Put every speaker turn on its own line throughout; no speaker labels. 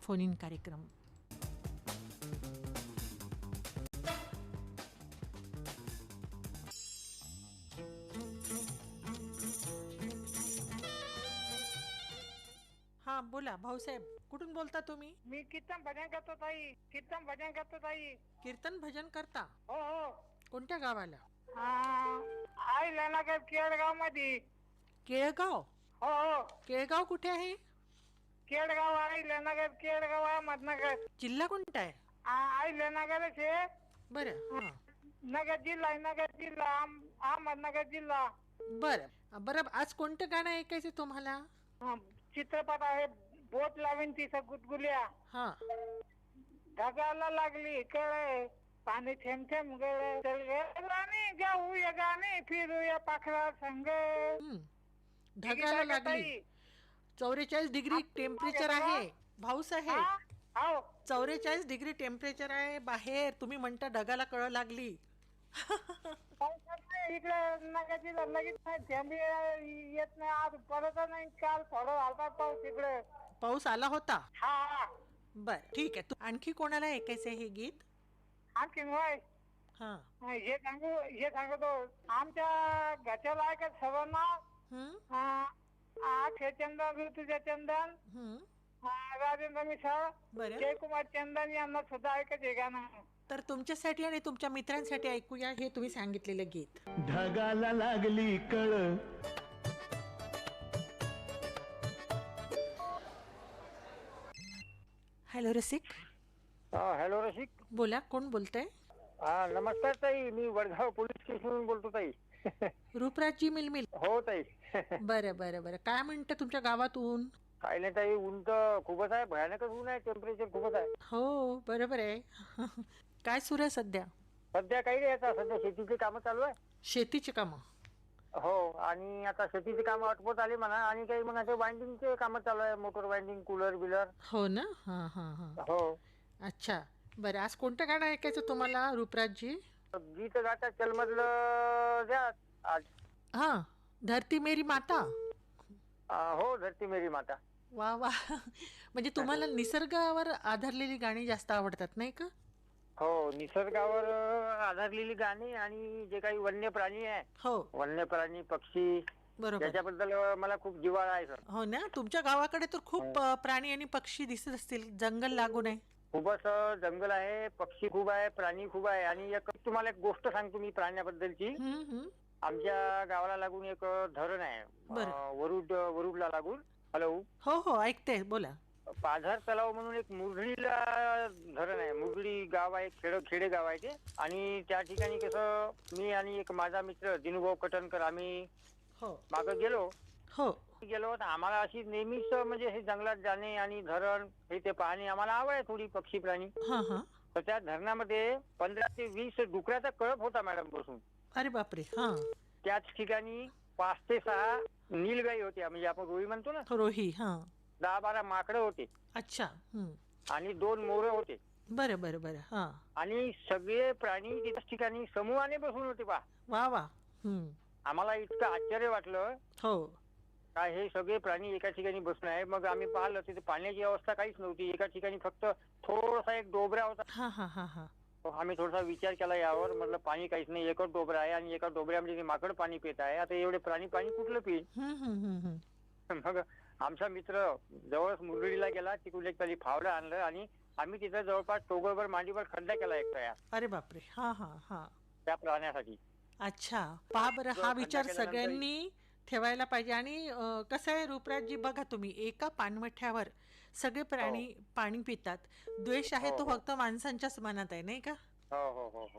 Phone in कार्यक्रम. हा बोला भाऊसाहेब, कुठून बोलता तुम्ही?
मी कीर्तन भजन करतो ताई.
कीर्तन भजन करता?
हो हो.
कोणत्या गावाला?
आई लेनागर केळगाव मध्ये.
केळगाव?
हो हो.
केळगाव कुठे आहे?
केळगाव आई लेनागर केळगाव अहमदनगर.
जिल्हा कोणता आहे?
आई लेनागरच आहे.
बरं. हा
नगर जिल्हा अहमदनगर जिल्हा.
बरं बरं. आज कोणतं गाणं ऐकायचं तुम्हाला?
चित्रपट आहे बोट लावीन तिचा गुदगुल्या.
हा.
ढगाला लागली कळे पाणी थेंब थेंब गळे चल गे राणी जाऊया गाणे फिरूया पाखरा संग.
ढगाला लागली. 44 डिग्री टेम्परेचर आहे भाऊसाहेब. 44 डिग्री टेम्परेचर आहे बाहेर. तुम्ही म्हणता ढगाला कळ लागली.
इकडे नगाची लगेच नाही थेंब येत नाही. आज परत नाही. काल थोडं झाला पाऊस इकडे.
पाऊस आला होता?
हा.
बर ठीक आहे. आणखी कोणाला ऐकायचं हे गीत?
आणखी होय.
हा
हे सांगतो आमच्या घरच्याला ऐकत सर्वांना. हे चंदन ऋतुजा चंदन, राजेंद्र मिसाळ, जयकुमार चंदन यांना सुद्धा ऐकत हे गाणं.
तर तुमच्यासाठी आणि तुमच्या मित्रांसाठी ऐकूया हे तुम्ही सांगितलेलं गीत.
ढगाला लागली कळ.
हॅलो रसिक.
हॅलो रसिक.
बोला, कोण बोलतंय?
नमस्कार ताई, मी वडगाव पोलीस स्टेशनवरून बोलतो ताई.
रूपराजजी मिलमिल.
हो ताई.
बरं बरं बरं. काय म्हणतं तुमच्या गावातून?
काही नाही ताई, ऊन तर खूपच आहे, भयानकच ऊन आहे, टेम्परेचर खूपच आहे.
हो बरोबर आहे. काय सुरू आहे सध्या?
सध्या काही नाही, आता सध्या शेतीची कामं चालू आहे.
शेतीची कामं?
हो. आणि आता शेतीची कामं आटोपत आली म्हणा. आणि काही मग आता वाइंडिंगचे कामं चालू आहे, मोटर वाइंडिंग, कूलर बिलर.
हो ना. हा हा हा.
हो.
अच्छा बरं. आज कोणतं गाणं ऐकायचं तुम्हाला रूपराजजी?
गीत गाता चलमधलं द्या आज.
हा, धरती मेरी माता.
हो, धरती मेरी माता.
वा वा. म्हणजे तुम्हाला निसर्गावर आधारलेली गाणी जास्त आवडतात नाही का?
हो, निसर्गावर आधारलेली गाणी आणि जे काही वन्य प्राणी आहे. हो, वन्य प्राणी, पक्षी, बरोबर, त्याच्याबद्दल मला खूप जिव्हाळा आहे सर.
हो ना. तुमच्या गावाकडे तर खूप प्राणी आणि पक्षी दिसत असतील, जंगल लागून आहे.
खूपच जंगल आहे, पक्षी खूप आहे, प्राणी खूप आहे. आणि तुम्हाला एक गोष्ट सांगतो मी प्राण्याबद्दलची. आमच्या गावाला लागून एक धरण आहे, वरुडला लागून. हॅलो.
हो हो ऐकते, बोला.
पाझर तलाव म्हणून एक मुरडीला धरण आहे. मुरडी गाव आहे, खेडे गाव आहे ते. आणि त्या ठिकाणी कसं मी आणि एक माझा मित्र दिनूभाऊ कटणकर आम्ही मागं गेलो. तर आम्हाला अशी नेहमीच म्हणजे हे जंगलात जाणे आणि धरण हे ते पाहणे आम्हाला आवड आहे, थोडी पक्षी प्राणी. तर त्या धरणामध्ये 15 ते 20 डुकराचा कळप होता मॅडम बसून.
अरे बापरे.
त्याच ठिकाणी 5 ते 6 नीलगाई होत्या, म्हणजे आपण रोही म्हणतो ना,
रोही.
10-12 माकडं होते.
अच्छा.
आणि 2 मोर होते.
बरं बरं बरं.
आणि सगळे प्राणी त्याच ठिकाणी समूहाने बसून होते. पहा,
वा वा.
आम्हाला इतकं आश्चर्य वाटलं.
हो,
काय हे सगळे प्राणी एका ठिकाणी बसून आहे. मग आम्ही पाहिलं तिथे पाण्याची अवस्था काहीच नव्हती. एका ठिकाणी फक्त थोडासा एक डोबरा होता. आम्ही थोडासा विचार केला यावर. म्हटलं पाणी काहीच नाही, एकच डोबरा आहे आणि एका डोबऱ्यामध्ये ते माकड पाणी पित आहे. आता एवढे प्राणी पाणी कुठलं पिईल? मग आमचा मित्र जवळच मुरडीला गेला, तिकडून एक तरी फावडं आणलं आणि आम्ही तिथे जवळपास टोगरभर मांडीवर खड्डा केला एक तयार.
अरे बापरे.
त्या प्राण्यासाठी.
अच्छा, पहा बरं, हा विचार सगळ्यांनी ठेवायला पाहिजे. आणि कसं आहे रूपराजजी, बघा तुम्ही, एका पाणवठ्यावर सगळे प्राणी पाणी पितात. द्वेष आहे तो फक्त माणसांच्याच मनात आहे नाही का?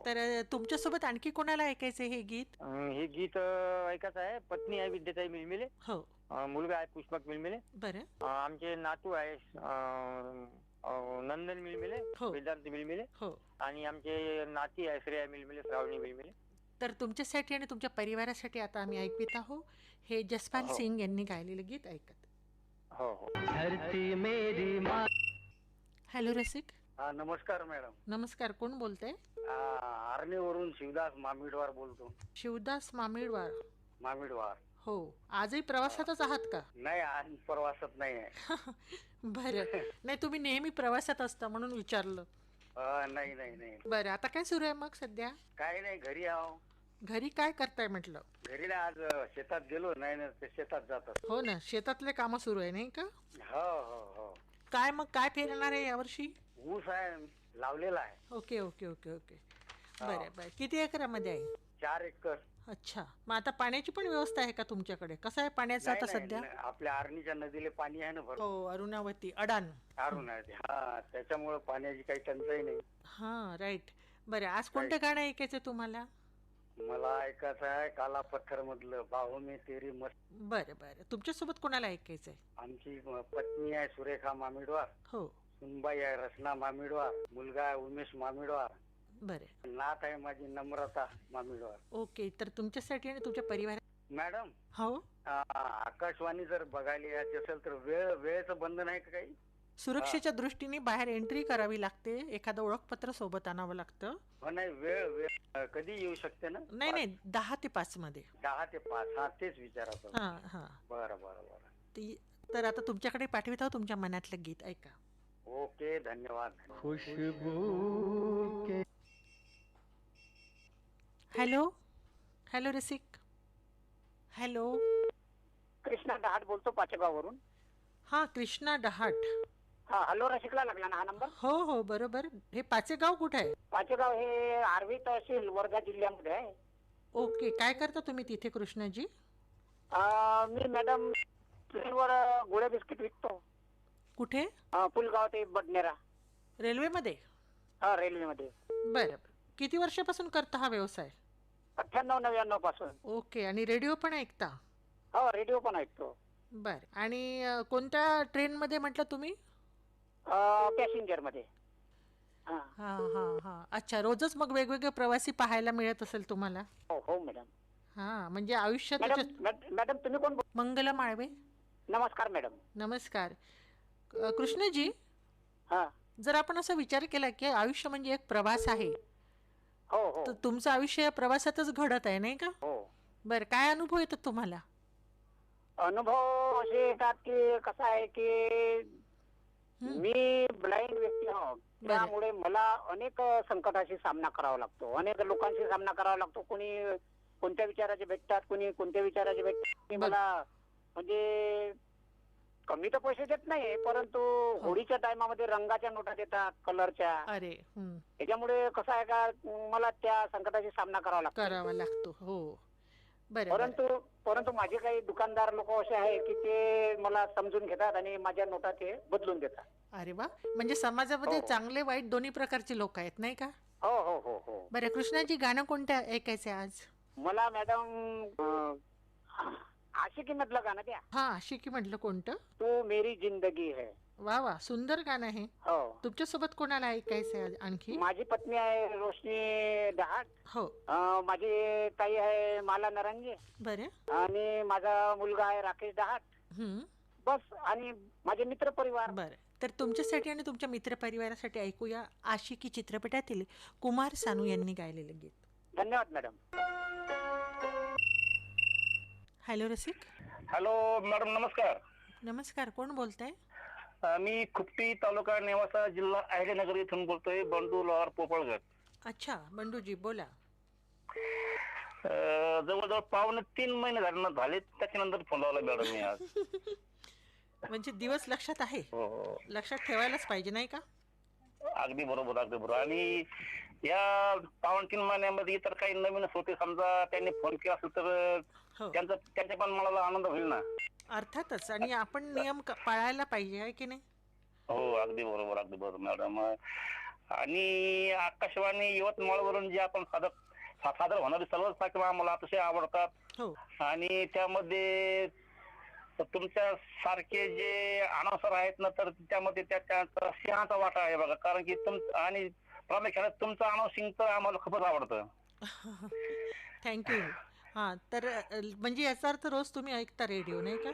तर तुमच्यासोबत आणखी कोणाला ऐकायचं हे गीत?
हे गीत ऐकायचं आहे. पत्नी आहे विद्याताई मिलमिले.
हो.
मुलगा आहे पुष्पक मिलमिले.
बरं.
आमचे नातू आहे नंदन मिलमिले, वेदांत मिलमिले. आणि आमचे नाती आहे श्रेया मिलमिले, श्रावणी मिलमिले.
तर तुमच्यासाठी आणि तुमच्या परिवारासाठी आता आम्ही ऐकत आहोत हे जसपाल सिंग यांनी गायलेलं गीत. ऐकत.
धरती मेरी माँ.
हॅलो रसिक.
नमस्कार मॅडम.
नमस्कार, कोण बोलतंय?
आर्णीवरून शिवदास मामिडवार बोलतो.
शिवदास मामिडवार. हो, आजही प्रवासातच आहात का?
नाही, आज प्रवासात नाही आहे.
बरं. नाही, तुम्ही नेहमी प्रवासात असता म्हणून विचारलं.
नाही नाही नाही.
बरं, आता काय सुरू आहे मग सध्या?
काही नाही, घरी आहो.
घरी काय करताय म्हटलं?
घरी ना आज शेतात गेलो नाही ना, ते शेतात जातात.
हो ना, शेतातले कामं सुरू आहे नाही का?
हो हो हो.
काय मग काय पेरणार आहे यावर्षी?
ऊस आहे, लावलेला आहे.
Okay okay okay okay. बरं बरं. किती एकरामध्ये आहे?
4 एकर.
अच्छा, मग आता पाण्याची पण व्यवस्था आहे का तुमच्याकडे? कसं आहे पाण्याचं
नाही
आता
नाही
सध्या?
नाही, आपल्या आरणीच्या नदीला पाणी आहे ना भरपूर.
हो, अरुणावती अडाण.
अरुण आहे ते. हा, त्याच्यामुळे पाण्याची काही टंचाई नाही.
हां, राईट. बरं, आज कोणतं गाणं ऐकायचं तुम्हाला?
मला ऐकायचं आहे काला पत्थर मधलं बाहू में तेरी मस्त.
बरं बरं. तुमच्यासोबत कोणाला ऐकायचं आहे?
आमची पत्नी आहे सुरेखा मामिडवार,
हो.
सुनबाई आहे रचना मामिडवार, मुलगा आहे उमेश मामिडवार,
बरं.
नात आहे माझी नम्रता मामिडवार.
ओके, तर तुमच्यासाठी आणि तुमच्या परिवारात.
मॅडम,
हो.
आकाशवाणी जर बघायला यायची असेल तर वेळेचं बंधन आहे का काही?
सुरक्षेच्या दृष्टीने बाहेर एंट्री करावी लागते, एखादं ओळखपत्र सोबत आणावं लागतं.
हो, नाही, वेळ कधी येऊ शकते ना?
नाही नाही, 10 ते 5 मध्ये.
10 ते 5. हा, तेच विचारायचं होतं.
हां हां.
बरं बरं बरं.
तर आता तुमच्याकडे पाठवित आहोत तुमच्या मनातलं गीत, ऐका.
ओके, धन्यवाद.
खुशबू के
हॅलो हॅलो रसिक. हॅलो.
कृष्णा डहाट बोलतो पाचेगाववरून.
हां, कृष्णा डहाट.
हा, हॅलो, रसिकला लागला ना हा नंबर?
हो हो, बरोबर. हे पाचेगाव कुठे आहे?
पाचेगाव हे आर्वी तहसील वर्धा जिल्ह्यामध्ये आहे.
ओके, काय करता तुम्ही तिथे कृष्णाजी?
मी मॅडम ट्रेनवर गोळ्या बिस्किट विकतो.
कुठे?
पुलगाव ते बडनेरा.
रेल्वेमध्ये?
हा, रेल्वेमध्ये.
बरं. किती वर्षापासून करता हा व्यवसाय?
98-99 पासून.
ओके, आणि रेडिओ पण ऐकता?
हो, रेडिओ पण ऐकतो.
बरं, आणि कोणत्या ट्रेनमध्ये म्हटलं तुम्ही?
पॅसेंजर मध्ये. हा.
हां हां हां. अच्छा, रोजच मग वेगवेगळे प्रवासी पाहायला मिळत असेल तुम्हाला?
हो हो मॅडम.
हां, म्हणजे आयुष्यात
मॅडम तुम्ही कोण
मंगला माळवे.
नमस्कार मॅडम.
नमस्कार. कृष्णजी,
हा.
जर आपण असा विचार केला की आयुष्य म्हणजे एक प्रवास आहे,
हो हो
तर तुमचं आयुष्य या प्रवासातच घडत आहे नाही का?
हो.
बरं, काय अनुभव येतात तुम्हाला?
अनुभव असे येतात की कसं आहे की मी ब्लाइंड व्यक्ती आहो, त्यामुळे मला अनेक संकटाशी सामना करावा लागतो, अनेक लोकांशी सामना करावा लागतो. कोणी कोणत्या विचाराचे भेटतात, कोणी कोणत्या विचाराचे भेटतात. मला म्हणजे कमी तर पैसे देत नाही, परंतु होळीच्या टायमामध्ये रंगाच्या नोटा देतात, कलरच्या.
अरे,
त्याच्यामुळे कसं आहे का मला त्या संकटाशी सामना
करावा लागतो. हो, बरं.
परंतु माझे काही दुकानदार लोक असे आहे की ते मला समजून घेतात आणि माझ्या नोटा ते बदलून देतात.
अरे वा, म्हणजे समाजामध्ये चांगले वाईट दोन्ही प्रकारचे लोक आहेत नाही का?
हो हो हो हो.
बरं, कृष्णाजी, गाणं कोणतं ऐकायचं आज?
मला मॅडम आशिकी मधलं गाणं द्या.
हा, आशिकी म्हटलं कोणतं?
तू मेरी जिंदगी है.
वा वा, सुंदर गाणं आहे.
हो.
तुमच्यासोबत कोणाला ऐकायचंय आज आणखी?
माझी पत्नी आहे रोशनी डहाट.
हो.
माझी ताई आहे माला नरंगे.
बरं.
आणि माझा मुलगा आहे राकेश डहाट. बस, आणि माझे मित्र परिवार.
बरं, तर तुमच्यासाठी आणि तुमच्या मित्रपरिवारासाठी ऐकूया आशिकी चित्रपटातील कुमार सानू यांनी गायलेलं गीत.
धन्यवाद मॅडम.
हॅलो रसिक.
हॅलो मॅडम, नमस्कार.
नमस्कार, कोण बोलताय?
मी खुपटी तालुका नेवासा जिल्हा अहिल्यानगर इथून बोलतोय, बंडू लोहार पोपळगड.
अच्छा, बंडूजी बोला.
जवळजवळ 2.5 महिने झाले, त्याच्यानंतर फोन लावला मॅडम मी आज.
म्हणजे दिवस लक्षात आहे.
हो,
लक्षात ठेवायलाच पाहिजे नाही का?
अगदी बरोबर अगदी बरोबर. आणि या 2.5 महिन्यामध्ये इतर काही नवीन होते, समजा त्यांनी फोन केला असेल तर त्यांच्या पण मनाला आनंद होईल ना.
अर्थातच, आणि आपण नियम पाळायला पाहिजे आहे की नाही?
हो, अगदी बरोबर अगदी बरोबर मॅडम. आणि आकाशवाणी यवतमाळवरून जे आपण सादर होणारे सर्वच कार्यक्रम आम्हाला अतिशय आवडतात.
हो.
आणि त्यामध्ये तुमच्या सारखे जे अनाउन्सर आहेत ना, तर त्यामध्ये त्याचा सिंहाचा वाटा आहे बघा. कारण की आणि प्रामुख्याने तुमचं अनाउन्सिंग तर आम्हाला खूपच आवडतं.
थँक्यू. हां, तर म्हणजे याचा अर्थ रोज तुम्ही ऐकता रेडिओ नाही का?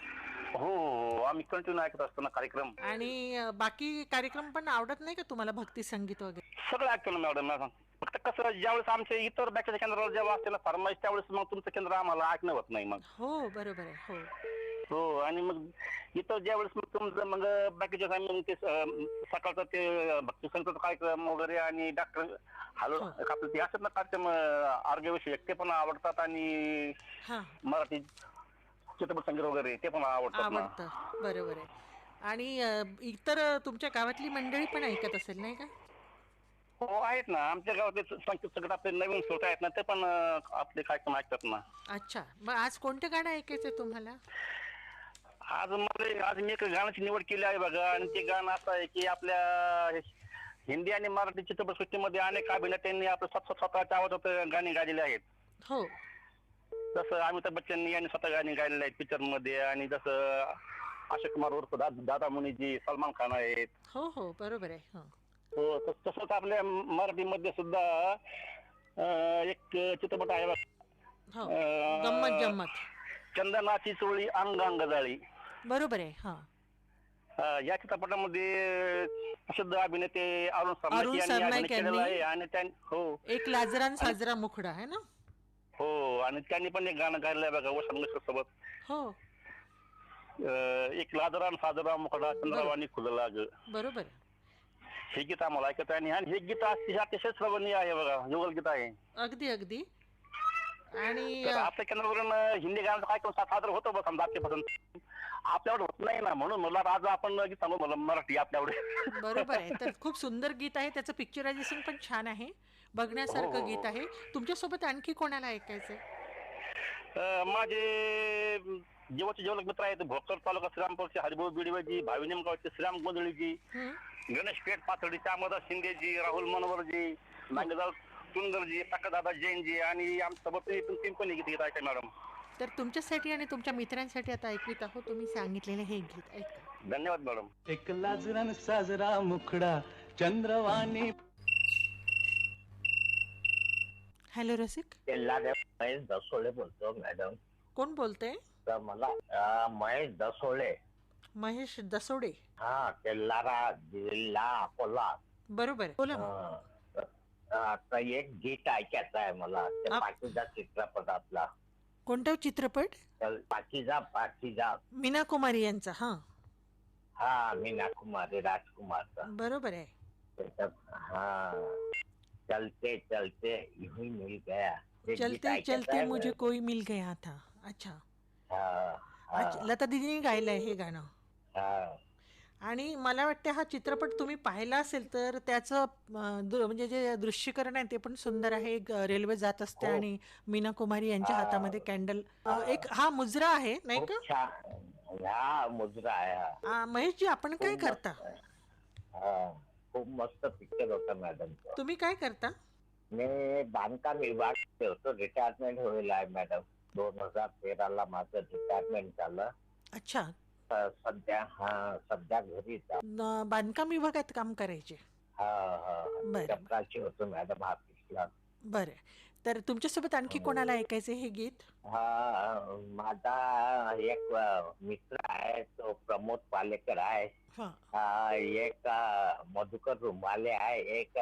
हो, आम्ही कंटिन्यू ऐकत असतो ना कार्यक्रम.
आणि बाकी कार्यक्रम पण आवडत नाही का तुम्हाला, भक्ती संगीत वगैरे?
सगळं ऐकतो ना मॅडम. फक्त कसं ज्यावेळेस आमच्या इतर बॅकेच्या केंद्राला जेव्हा असते ना फरमाईश, त्यावेळेस मग तुमचं केंद्र आम्हाला ऐकणं होत नाही मग.
हो बरोबर आहे. हो
हो, आणि मग इथं ज्यावेळेस मग तुमचं मग बाकीच्या मग ते सकाळचं ते भक्ती संगीताचा कार्यक्रम वगैरे आणि डॉक्टर हॅलो
हो.
आपलं ते असतात ना कार्यक्रम आरोग्यविषयक, ते पण आवडतात. आणि
हां
मराठी चित्रपट संगीत वगैरे ते पण आवडतात ना.
आवडतं. बरोबर आहे. आणि इतर तुमच्या गावातली मंडळी पण ऐकत असेल नाही का?
हो, आहेत ना. आमच्या गावातले संगीत संगीत आपले नवीन श्रोते आहेत ना, ते पण आपले कार्यक्रम ऐकतात ना.
अच्छा, मग आज कोणतं गाणं ऐकायचंय तुम्हाला?
आज मी एक गाण्याची निवड केली आहे बघा, आणि ते गाणं असं आहे की आपल्या हिंदी आणि मराठी चित्रपटसृष्टीमध्ये अनेक अभिनेत्यांनी आपलं स्वतःच्या आवाजात गाणी गायलेली आहेत.
हो
जसं अमिताभ बच्चन यांनी स्वतः गाणी गायलेली आहेत पिक्चर मध्ये, आणि जसं अक्षय कुमार उर्फ दादा मुनीजी, सलमान खान आहेत.
हो हो बरोबर आहे. हो
हो, तसंच आपल्या मराठीमध्ये सुद्धा एक चित्रपट आहे बघा,
हो गंमत जम्मत.
चंदनाची चोळी अंग अंग जाळी.
बरोबर आहे. हा
या चित्रपटामध्ये प्रसिद्ध अभिनेते अरुण
अरुण
सरनाईक यांनी
सरनाईक
अभिनय केलेला
यांनी
आहे. आणि हो
एक लाजरान साजरा मुखडा आहे ना?
हो, आणि त्यांनी पण एक गाणं गायलं आहे बघा वसंत मिश्र सोबत,
हो
एक लाजरान साजरा मुखडा चंद्रवाणी खुलला ग.
बरोबर आहे.
हे गीत आम्हाला ऐकत आहे. आणि हे गीत अतिशय श्रवणीय आहे बघा, युगल गीत आहे.
अगदी अगदी. आणि
तर आपल्या केंद्रावरून हिंदी गाण्याचा कार्यक्रम सादर होतो बघ समजा आजच्यापासून. आपल्याकडे होत नाही ना, म्हणून मला आज आपण गीत सांगू मला मराठी आपल्याकडे.
बरोबर आहे. तर खूप सुंदर गीत आहे, त्याचं पिक्चरायझेशन पण छान आहे, बघण्यासारखं
हो.
गीत आहे. तुमच्यासोबत आणखी कोणाला ऐकायचंय?
माझे जेव्हाचे जेवढे मित्र आहेत, भोकर तालुका श्रीरामपूरचे हरिभाऊ बिडवेजी, भावी निमगावचे श्रीराम गोंधळीजी,
हं?
गणेश पेठ पाथर्डीचे अमरदास शिंदेजी, राहुल मनोहरजी, नागेदार सुंदरजी, दादा जैनजी, आणि आमच्यासोबत टीम पण गीत घेत आहे मॅडम.
तर तुमच्यासाठी आणि तुमच्या मित्रांसाठी आता ऐकवीत आहोत तुम्ही सांगितलेले हे गीत ऐका.
धन्यवाद मॅडम.
एक लाजरान साजरा मुखडा चंद्रवाणी.
हॅलो रसिक,
महेश दसोळे बोलतो मॅडम.
कोण बोलतंय?
तर मला महेश दसोळे.
महेश दसोडे.
हा, तेलारा जिल्हा अकोला.
बरोबर आहे. बोला ना.
आता एक गीत ऐकायचं आहे मला, ते पाकीजा चित्रपटातला.
कोणता चित्रपट?
पाकीजा
मीना कुमारी यांचा. हा
हा, मीना कुमारी राजकुमारचा.
बरोबर आहे.
त्याच्यात चलते चलते यूं ही मिल गया. ते गीत
चलते
ऐकायचं
चलते
आहे
मुझे
मला.
कोई मिल गया था. अच्छा
हा,
अच्छा, लता दीदीने गायलंय हे गाणं.
हा.
आणि मला वाटतं हा चित्रपट तुम्ही पाहिला असेल तर त्याचं म्हणजे जे दृश्यीकरण आहे ते पण सुंदर आहे. एक रेल्वे जात असते
हो.
आणि मीना कुमारी यांच्या
हा.
हातामध्ये कॅन्डल, एक हा मुजरा आहे नाही
खूप
का?
छान. हा, मुजरा आहे हा.
महेशजी, आपण काय
खूप
करता?
हा, खूप मस्त पिक्चर होता मॅडम.
तुम्ही काय करता?
मी बांधकाम विभाग होतो, रिटायरमेंट होईल आहे मॅडम. 2013 माझं रिटायरमेंट झालं.
अच्छा,
सध्या घरीच आहे.
बांधकाम विभागात काम करायचे. बरं.
चपराची होतो मॅडम ऑफिसला.
बरं, तर तुमच्यासोबत आणखी कोणाला ऐकायचे हे गीत?
हा, माझा एक मित्र आहे, तो प्रमोद पालेकर आहे.
हा
एक मधुकर रुमाले आहे, एक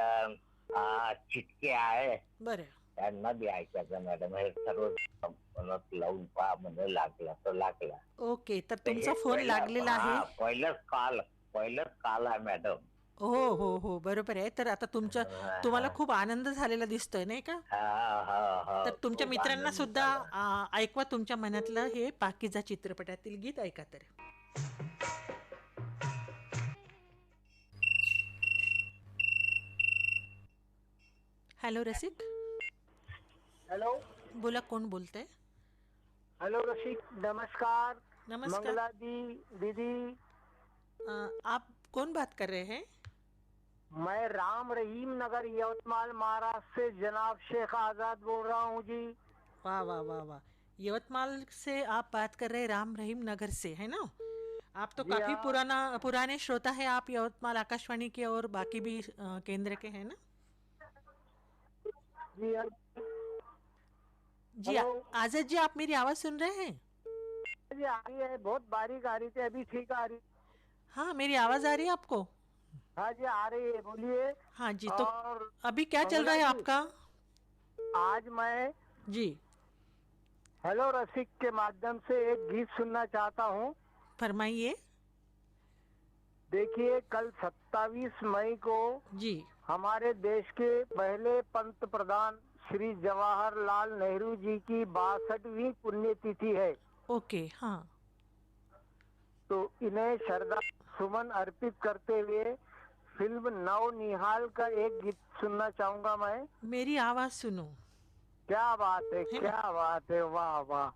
चिटके आहे.
बरं.
त्यांना बी ऐकायचं मॅडम. हे सर्व म्हणत लावून पहा म्हणे, लागला तर लागला.
ओके, तर तुमचा फोन लागलेला आहे.
पहिलंच कॉल आहे मॅडम.
हो हो हो बरोबर आहे. तर आता तुम्हाला खूप आनंद झालेला दिसतोय नाही का? तर तुमच्या मित्रांना सुद्धा ऐकवा तुमच्या मनातलं हे पाकीजा चित्रपटातील गीत ऐका तर. हॅलो रसिक.
हॅलो.
बोला, कोण बोलतंय?
हेलो रसिक, नमस्कार.
नमस्कार.
मंगला दीदी.
आप कौन बात कर रहे हैं?
मैं राम रहीम नगर यवतमाल महाराष्ट्र से जनाब शेख आजाद बोल रहा हूँ जी.
वाह वाह वाह वाह, यवतमाल से आप बात कर रहे हैं, राम रहीम नगर से, है ना? आप तो काफी पुराने श्रोता है आप यवतमाल आकाशवाणी के और बाकी भी केंद्र के, है ना?
जी
जी आजाद जी, आप मेरी आवाज सुन रहे हैं?
जी आ रही है, बहुत बारीक आ रही थी, अभी ठीक आ रही।
हाँ, मेरी आवाज आ रही है आपको?
हाँ जी आ रही है, बोलिए।
हाँ जी, तो
और
अभी क्या चल रहा है
मंगला जी,
आपका?
आज मैं
जी,
हेलो रसिक के माध्यम से एक गीत सुनना चाहता हूँ।
फरमाइए।
देखिए, कल 27 मई को
जी।
हमारे देश के पहले पंत प्रधान श्री जवाहरलाल नेहरू जी की 62वीं पुण्यतिथि है।
ओके, हाँ।
तो इन्हें श्रद्धा सुमन अर्पित करते हुए फिल्म नव निहाल का एक गीत सुनना चाहूंगा मैं।
मेरी आवाज सुनो।
क्या बात है,
है ना?
क्या बात है, वाह वाह।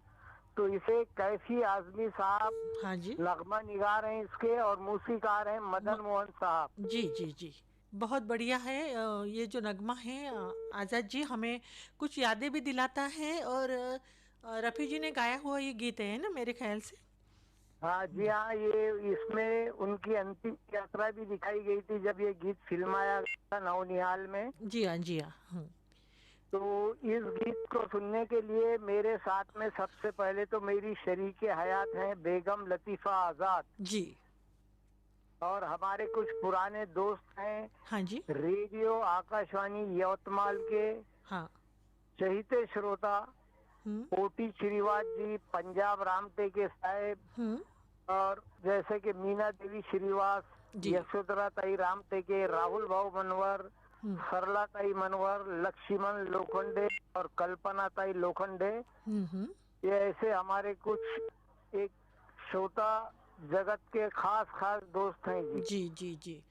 तो इसे कैफी आजमी साहब
हाँ जी।
नगमा निगार हैं इसके, और मूसीकार हैं मदन मोहन साहब।
जी जी जी, बहुत बढ़िया है। ये जो नगमा है, आज़ाद जी, हमें कुछ यादें भी दिलाता है, और रफ़ी जी ने गाया हुआ ये गीत है ना, मेरे ख्याल से।
हाँ जी हाँ, ये इसमें उनकी अंतिम यात्रा भी दिखाई गई थी जब ये गीत फिल्माया था नवनिहाल में।
जी हाँ, जी हाँ।
तो इस गीत को सुनने के लिए मेरे साथ में सबसे पहले तो मेरी शरीके हयात हैं बेगम लतीफा आजाद,
जी।
और हमारे कुछ पुराने दोस्त हैं
हाँ जी।
रेडियो आकाशवाणी यवतमाल के
हाँ।
चहीते श्रोता
हम्म।
ओटी श्रीवास जी, पंजाब रामटे के साहेब,
हम्म।
और जैसे कि मीना देवी श्रीवास,
जी।
यशोधरा ताई रामटे के, राहुल भाऊ मनवर,
हम्म।
सरला ताई मनवर, लक्ष्मण लोखंडे और कल्पना ताई लोखंडे।
हम्म।
ये ऐसे हमारे कुछ एक श्रोता जगत के खास खास दोस्त हैं जी।
जी जी जी।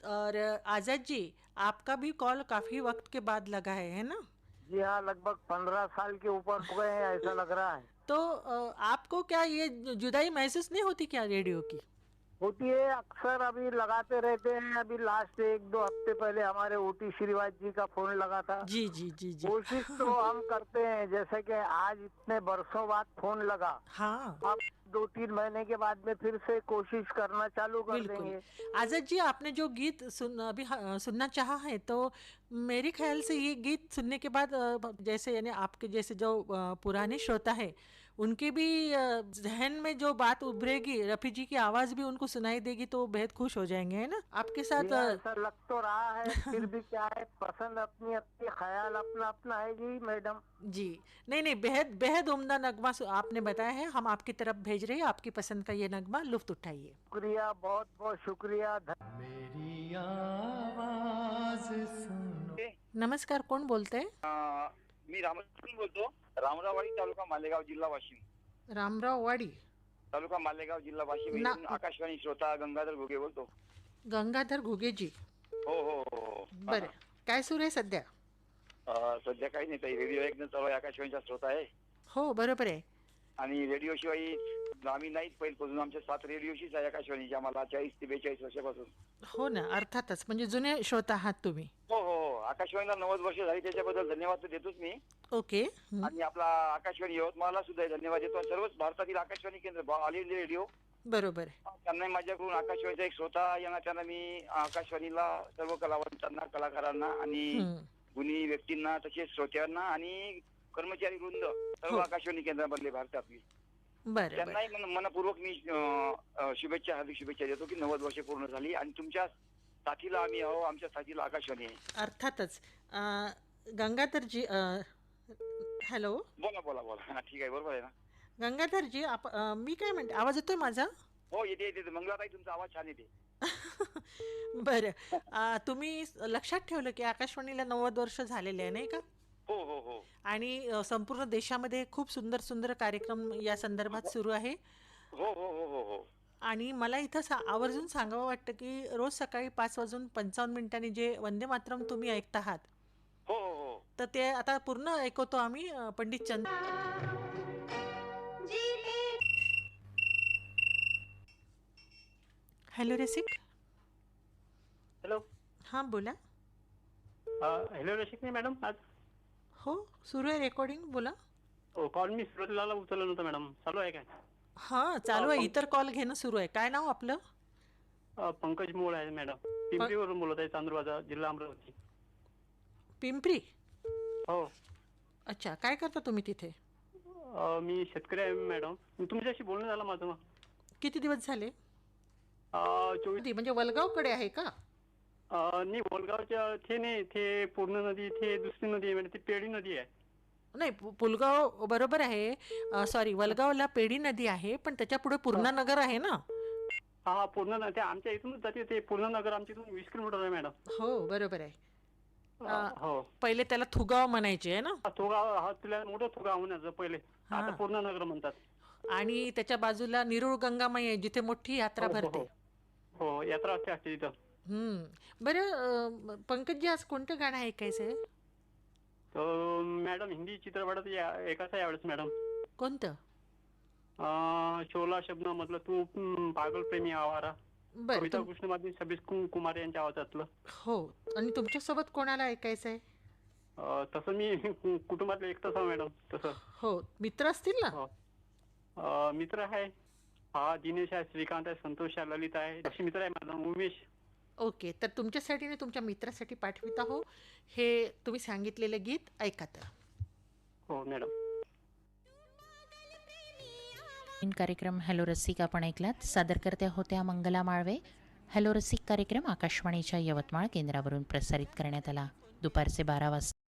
और आज़ाद जी, आपका भी कॉल काफ़ी वक्त के बाद लगा है ना?
जी हाँ, लगभग 15 साल के ऊपर हो गए हैं ऐसा लग रहा है।
तो आपको क्या ये जुदाई महसूस नहीं होती क्या रेडियो की?
होती है, अक्सर अभी लगाते रहते हैं। अभी लास्ट 1-2 हफ्ते पहले हमारे ओटी श्रीवास जी का फोन लगा था।
जी जी जी जी।
कोशिश तो हम करते हैं, जैसे कि आज इतने बरसों बाद फोन लगा,
हाँ,
अब 2-3 महीने के बाद में फिर से कोशिश करना चालू कर
बिल्कुल।
देंगे।
आज़ाद जी, आपने जो गीत अभी सुनना चाहा है, तो मेरे ख्याल से ये गीत सुनने के बाद जैसे यानी आपके जैसे जो पुराने श्रोता है, उनके भी जहन में जो बात उभरेगी, रफ़ी जी की आवाज़ भी उनको सुनाई देगी, तो बेहद खुश हो जाएंगे, है ना आपके साथ?
जी हाँ, ऐसा लग तो रहा है। फिर भी क्या है, पसंद अपनी अपनी, ख्याल अपना अपना है जी मैडम।
जी। नहीं नहीं, बेहद बेहद उम्दा नगमा आपने बताया है, हम आपकी तरफ भेज रहे हैं। आपकी पसंद का ये नगमा लुफ्त उठाइए।
शुक्रिया, बहुत बहुत शुक्रिया।
मेरी आवाज सुनो।
नमस्कार, कोण बोलते हैं?
मी रामचंद्र बोलतो, रामरावाडी तालुका मालेगाव जिल्हा वाशिम.
रामराव वाडी,
तालुका मालेगाव जिल्हा वाशिम
ना-
इथून आकाशवाणी श्रोता गंगाधर घुगे बोलतो.
गंगाधर घुगेजी.
हो हो हो.
बरं, काय सुरू आहे सध्या?
सध्या काही नाही ताई, रेडिओ एकदम चालू आहे, आकाशवाणीचा श्रोता आहे.
हो, बरोबर आहे.
आणि रेडिओ शिवाय आम्ही नाहीच, पहिल्यापासून आमच्या 7 रेडिओशीच आहे आकाशवाणीची, आम्हाला 40 ते 42 वर्षापासून.
हो ना, अर्थातच, म्हणजे जुने श्रोता आहात तुम्ही.
हो हो हो. आकाशवाणीला 90 वर्ष झाली, त्याच्याबद्दल धन्यवाद तर देतोच मी.
ओके. हं.
आणि आपला आकाशवाणी यवतमाळला सुद्धा धन्यवाद देतो, आणि सर्वच भारतातील आकाशवाणी केंद्र ऑल इंडिया रेडिओ
बरोबर आहे.
त्यांना माझ्याकडून आकाशवाणीचा एक श्रोता यांना त्यांना मी आकाशवाणीला सर्व कलावंतांना, कलाकारांना आणि
हं.
गुणी व्यक्तींना, तसेच श्रोत्यांना आणि कर्मचारी वृंद सर्व
हो.
आकाशवाणी केंद्रामधले भारतातली
बरं बरं.
त्यांनाही मनपूर्वक मी शुभेच्छा, हार्दिक शुभेच्छा देतो की 90 वर्ष पूर्ण झाली आणि तुमच्या साथीला आम्ही आहो, आमच्या साथीला आकाशवाणी आहे.
अर्थातच. गंगाधरजी, हॅलो.
बोला बोला बोला. हा, ठीक आहे, बरोबर आहे ना.
गंगाधरजी, मी काय म्हणते, आवाज येतोय माझा?
हो, येते येते. मंगळाताई, तुमचा आवाज छान येते.
बरं. तुम्ही लक्षात ठेवलं की आकाशवाणीला 90 वर्ष झालेले आहे, नाही का?
हो हो हो
आणि संपूर्ण देशामध्ये खूप सुंदर सुंदर कार्यक्रम या संदर्भात सुरू आहे.
हो हो हो हो हो.
आणि मला इथं आवर्जून सांगावं वाटतं की रोज सकाळी 5:55 जे वंदे मातरम तुम्ही ऐकत आहात,
हो हो हो.
तर ते आता पूर्ण ऐकवतो आम्ही. पंडित चंद. हॅलो रसिक.
हॅलो.
हां, बोला.
हॅलो रसिक नाही मॅडम, आज
हो, सुरू आहे रेकॉर्डिंग, बोला.
कॉल मी सुरुवातीला उचलला नव्हता मॅडम, चालू आहे काय?
हां, चालू आहे. इतर कॉल घेणं सुरू आहे. काय नाव आपलं?
पंकज मोळ आहे मॅडम, पिंपरीवरून बोलत आहे, चांदूरबाजार, जिल्हा अमरावती.
पिंपरी.
हो.
अच्छा, काय करता तुम्ही तिथे?
मी शेतकरी आहे मॅडम. तुमच्याशी बोलणं झालं माझं मग.
किती दिवस झाले?
24.
कधी? म्हणजे वलगावकडे आहे का?
नाही, वलगावच्या ते नाही, ते पूर्ण नदी, ते दुसरी नदी आहे मॅडम, ती पेढी नदी आहे.
नाही, पुलगाव बरोबर आहे. सॉरी, वलगावला पेढी नदी आहे, पण त्याच्या पुढे पूर्णा नगर आहे ना?
हा, पूर्ण नदी आमच्या इथूनच जाते. ते पूर्ण नगर आमच्या इथून 20 किलोमीटर आहे मॅडम.
हो, बरोबर आहे.
हो,
पहिले त्याला थुगाव म्हणायचे आहे ना?
थोगाव, हा तुला मोठं थोगाव म्हणायचं पहिले, आता पूर्ण नगर म्हणतात.
आणि त्याच्या बाजूला निरुळ गंगामाई आहे, जिथे मोठी यात्रा भरते.
हो, यात्रा असते तिथं.
बरं, पंकजी, आज कोणतं गाणं ऐकायचंय?
मॅडम, हिंदी चित्रपटात एकाच यावेळेस मॅडम.
कोणतं?
शोला शब्द मधलं तू पागल प्रेमी आवारा,
बरं.
कविता कृष्णमाधी, सबीस कुमार यांच्या आवाजातलं.
हो, आणि तुमच्यासोबत कोणाला ऐकायचंय?
तसं मी कुटुंबातलं एकटाच आहे मॅडम. तसं
हो, मित्र असतील ना?
मित्र आहे. हा, दिनेश आहे, श्रीकांत आहे, संतोष आहे, ललित आहे, असे मित्र आहे मॅडम, उमेश.
ओके, तर तुमच्यासाठी आणि तुमच्या मित्रासाठी पाठवित आहो हे तुम्ही सांगितलेलं गीत. ऐका तर.
हो मॅडम.
कार्यक्रम हॅलो रसिक आपण ऐकलात. सादरकर्त्या होत्या मंगला माळवे. हॅलो रसिक कार्यक्रम आकाशवाणीच्या यवतमाळ केंद्रावरून प्रसारित करण्यात आला दुपारचे 12 वाजता.